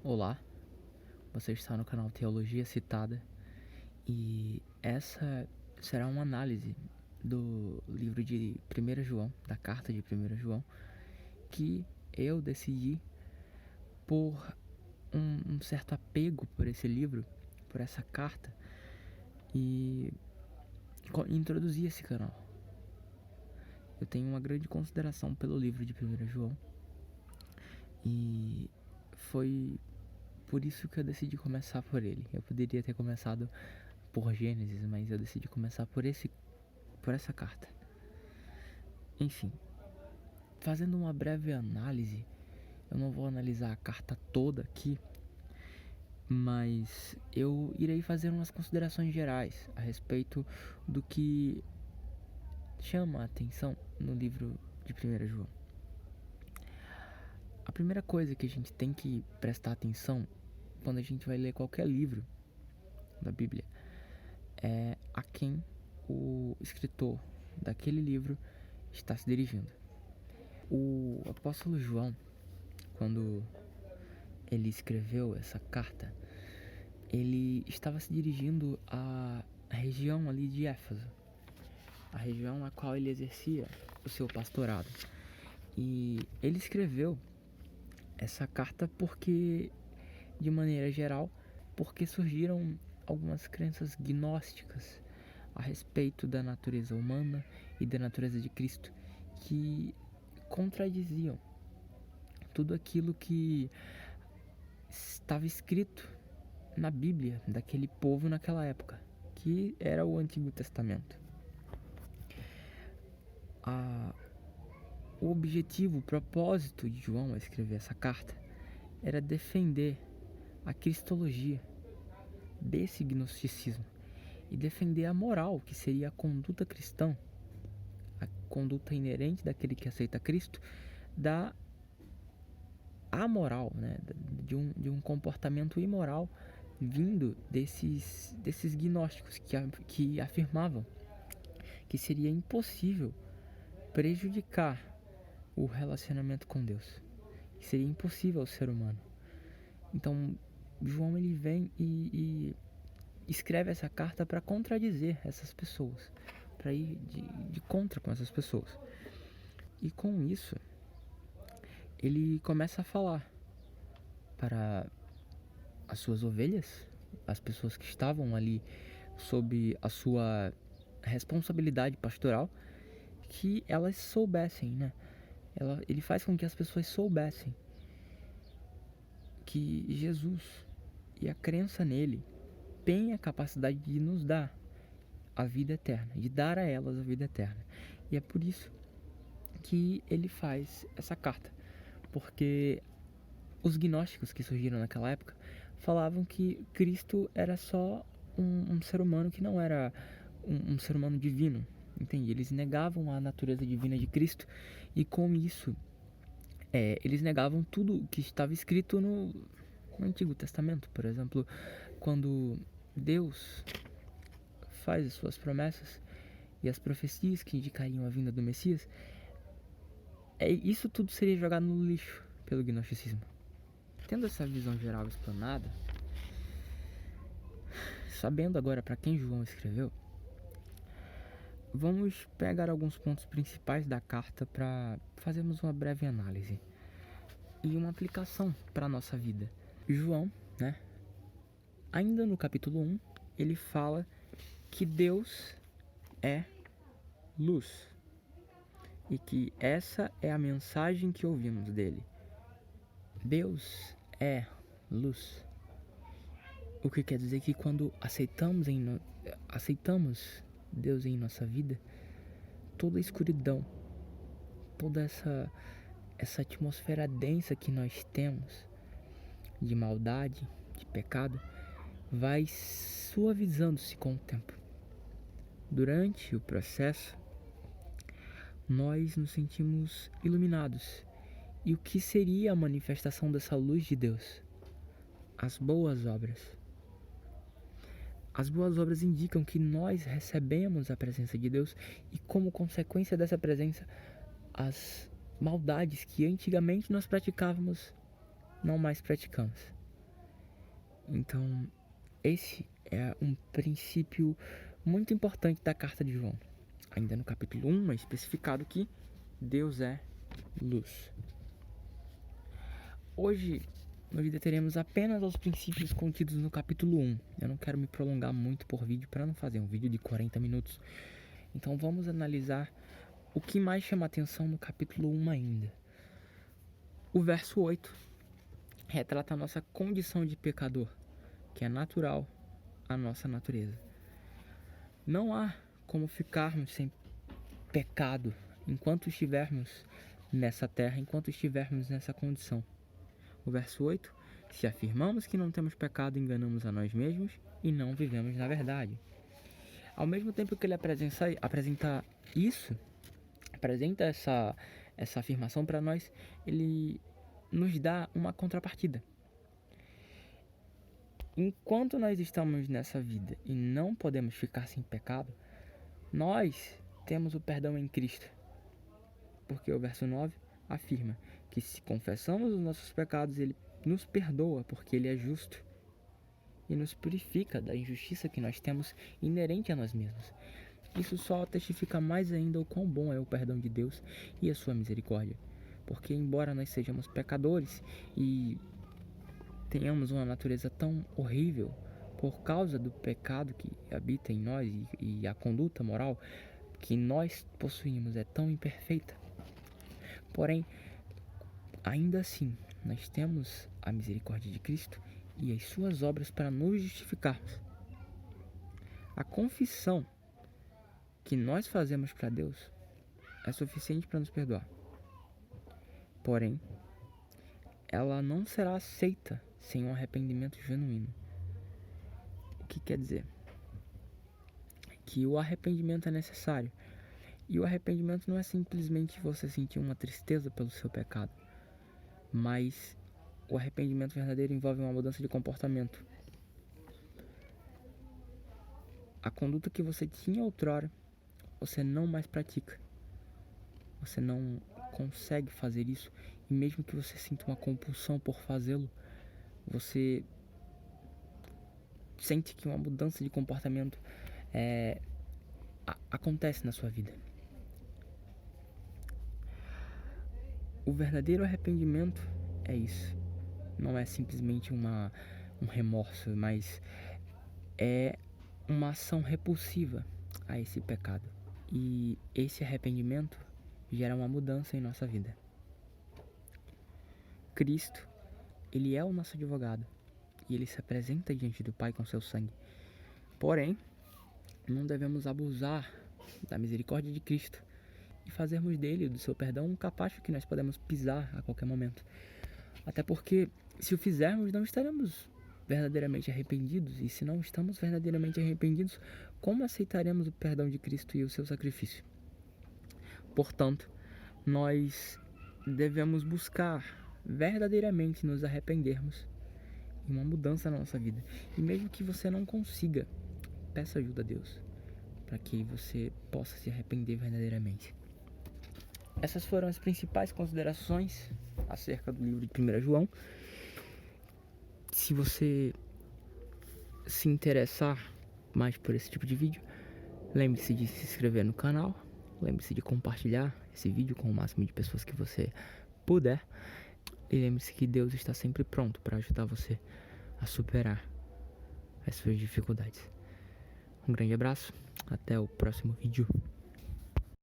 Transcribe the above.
Olá, você está no canal Teologia Citada e essa será uma análise do livro de 1 João, da carta de 1 João, que eu decidi por um certo apego por esse livro, por essa carta, e introduzir esse canal. Eu tenho uma grande consideração pelo livro de 1 João e foi por isso que eu decidi começar por ele. Eu poderia ter começado por Gênesis, mas eu decidi começar por essa carta. Enfim, fazendo uma breve análise, eu não vou analisar a carta toda aqui, mas eu irei fazer umas considerações gerais a respeito do que chama a atenção no livro de 1 João. A primeira coisa que a gente tem que prestar atenção quando a gente vai ler qualquer livro da Bíblia é a quem o escritor daquele livro está se dirigindo. O apóstolo João, quando ele escreveu essa carta, ele estava se dirigindo à região ali de Éfeso, a região na qual ele exercia o seu pastorado. E ele escreveu essa carta porque, de maneira geral, porque surgiram algumas crenças gnósticas a respeito da natureza humana e da natureza de Cristo, que contradiziam tudo aquilo que estava escrito na Bíblia daquele povo naquela época, que era o Antigo Testamento. O objetivo, o propósito de João ao escrever essa carta era defender a cristologia desse gnosticismo e defender a moral, que seria a conduta cristã, a conduta inerente daquele que aceita Cristo, da amoral, né? de um comportamento imoral vindo desses gnósticos que afirmavam que seria impossível prejudicar o relacionamento com Deus, que seria impossível ao ser humano. Então João ele vem e escreve essa carta para contradizer essas pessoas, para ir de contra com essas pessoas. E com isso ele começa a falar para as suas ovelhas, as pessoas que estavam ali sob a sua responsabilidade pastoral, que elas soubessem, né? Ele faz com que as pessoas soubessem que Jesus e a crença nele tem a capacidade de nos dar a vida eterna, de dar a elas a vida eterna. E é por isso que ele faz essa carta, porque os gnósticos que surgiram naquela época falavam que Cristo era só um ser humano que não era um ser humano divino, entende? Eles negavam a natureza divina de Cristo e com isso eles negavam tudo que estava escrito no Antigo Testamento. Por exemplo, quando Deus faz as suas promessas e as profecias que indicariam a vinda do Messias, isso tudo seria jogado no lixo pelo gnosticismo. Tendo essa visão geral explanada, sabendo agora para quem João escreveu, vamos pegar alguns pontos principais da carta para fazermos uma breve análise e uma aplicação para a nossa vida. João, né? Ainda no capítulo 1, ele fala que Deus é luz e que essa é a mensagem que ouvimos dele. Deus é luz. O que quer dizer que quando aceitamos Deus em nossa vida, toda a escuridão, toda essa atmosfera densa que nós temos de maldade, de pecado, vai suavizando-se com o tempo. Durante o processo, nós nos sentimos iluminados. E o que seria a manifestação dessa luz de Deus? As boas obras. As boas obras indicam que nós recebemos a presença de Deus e, como consequência dessa presença, as maldades que antigamente nós praticávamos, não mais praticamos. Então, esse é um princípio muito importante da carta de João. Ainda no capítulo 1 é especificado que Deus é luz. Hoje nós deteremos apenas os princípios contidos no capítulo 1. Eu não quero me prolongar muito por vídeo para não fazer um vídeo de 40 minutos. Então vamos analisar o que mais chama atenção no capítulo 1 ainda. O verso 8 retrata a nossa condição de pecador, que é natural à nossa natureza. Não há como ficarmos sem pecado enquanto estivermos nessa terra, enquanto estivermos nessa condição. O verso 8: se afirmamos que não temos pecado, enganamos a nós mesmos e não vivemos na verdade. Ao mesmo tempo que ele apresenta essa afirmação para nós, ele nos dá uma contrapartida. Enquanto nós estamos nessa vida e não podemos ficar sem pecado, nós temos o perdão em Cristo. Porque o verso 9 afirma que se confessamos os nossos pecados, Ele nos perdoa, porque Ele é justo e nos purifica da injustiça que nós temos inerente a nós mesmos. Isso só testifica mais ainda o quão bom é o perdão de Deus e a sua misericórdia. Porque embora nós sejamos pecadores e tenhamos uma natureza tão horrível por causa do pecado que habita em nós e a conduta moral que nós possuímos é tão imperfeita, porém, ainda assim, nós temos a misericórdia de Cristo e as suas obras para nos justificarmos. A confissão que nós fazemos para Deus é suficiente para nos perdoar. Porém, ela não será aceita sem um arrependimento genuíno. O que quer dizer? Que o arrependimento é necessário. E o arrependimento não é simplesmente você sentir uma tristeza pelo seu pecado, mas o arrependimento verdadeiro envolve uma mudança de comportamento. A conduta que você tinha outrora, você não mais pratica. Você não consegue fazer isso, e mesmo que você sinta uma compulsão por fazê-lo, você sente que uma mudança de comportamento acontece na sua vida. O verdadeiro arrependimento é isso. Não é simplesmente um remorso, mas é uma ação repulsiva a esse pecado. E esse arrependimento gera uma mudança em nossa vida. Cristo, Ele é o nosso advogado e Ele se apresenta diante do Pai com seu sangue. Porém, não devemos abusar da misericórdia de Cristo e fazermos dele, do seu perdão, um capacho que nós podemos pisar a qualquer momento. Até porque, se o fizermos, não estaremos verdadeiramente arrependidos. E se não estamos verdadeiramente arrependidos, como aceitaremos o perdão de Cristo e o seu sacrifício? Portanto, nós devemos buscar verdadeiramente nos arrependermos e uma mudança na nossa vida. E mesmo que você não consiga, peça ajuda a Deus, para que você possa se arrepender verdadeiramente. Essas foram as principais considerações acerca do livro de 1 João. Se você se interessar mais por esse tipo de vídeo, lembre-se de se inscrever no canal, lembre-se de compartilhar esse vídeo com o máximo de pessoas que você puder, e lembre-se que Deus está sempre pronto para ajudar você a superar as suas dificuldades. Um grande abraço, até o próximo vídeo.